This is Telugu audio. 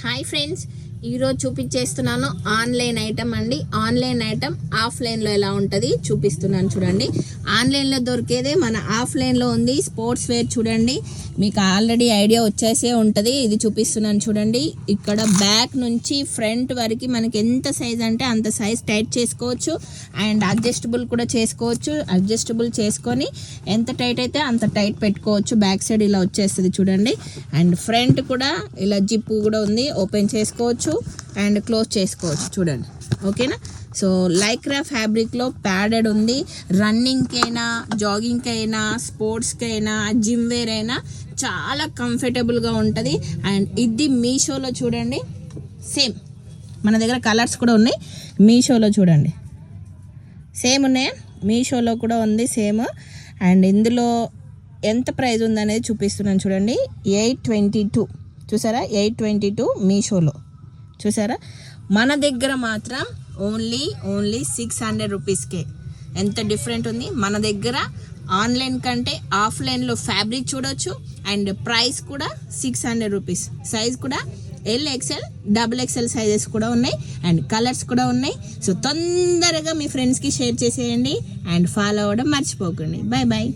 హాయ్ ఫ్రెండ్స్, ఈరోజు చూపించేస్తున్నాను ఆన్లైన్ ఐటమ్ అండి. ఆన్లైన్ ఐటమ్ ఆఫ్లైన్లో ఎలా ఉంటుంది చూపిస్తున్నాను చూడండి. ఆన్లైన్లో దొరికేదే మన ఆఫ్లైన్లో ఉంది. స్పోర్ట్స్ వేర్ చూడండి, మీకు ఆల్రెడీ ఐడియా వచ్చేసే ఉంటుంది. ఇది చూపిస్తున్నాను చూడండి. ఇక్కడ బ్యాక్ నుంచి ఫ్రంట్ వరకు మనకి ఎంత సైజ్ అంటే అంత సైజ్ టైట్ చేసుకోవచ్చు అండ్ అడ్జస్టబుల్ కూడా చేసుకోవచ్చు. అడ్జస్టబుల్ చేసుకొని ఎంత టైట్ అయితే అంత టైట్ పెట్టుకోవచ్చు. బ్యాక్ సైడ్ ఇలా వచ్చేస్తుంది చూడండి. అండ్ ఫ్రంట్ కూడా ఇలా జిప్పు కూడా ఉంది, ఓపెన్ చేసుకోవచ్చు అండ్ క్లోజ్ చేసుకోవచ్చు చూడండి. ఓకేనా? సో లైక్రా ఫ్యాబ్రిక్లో ప్యాడెడ్ ఉంది. రన్నింగ్కి అయినా, జాగింగ్కి అయినా, స్పోర్ట్స్కి అయినా, జిమ్ వేర్ అయినా చాలా కంఫర్టబుల్గా ఉంటుంది. అండ్ ఇది మీషోలో చూడండి, సేమ్ మన దగ్గర కలర్స్ కూడా ఉన్నాయి. మీషోలో చూడండి సేమ్ ఉన్నాయా, మీషోలో కూడా ఉంది సేమ్. అండ్ ఇందులో ఎంత ప్రైస్ ఉందనేది చూపిస్తున్నాను చూడండి. 822 చూసారా, 822 మీషోలో చూసారా. మన దగ్గర మాత్రం ఓన్లీ 600 రూపీస్కే. ఎంత డిఫరెంట్ ఉంది. మన దగ్గర ఆన్లైన్ కంటే ఆఫ్లైన్లో ఫ్యాబ్రిక్ చూడొచ్చు అండ్ ప్రైస్ కూడా 600 రూపీస్. సైజ్ కూడా XL, XXL సైజెస్ కూడా ఉన్నాయి అండ్ కలర్స్ కూడా ఉన్నాయి. సో తొందరగా మీ ఫ్రెండ్స్కి షేర్ చేసేయండి అండ్ ఫాలో అవ్వడం మర్చిపోకండి. Bye bye.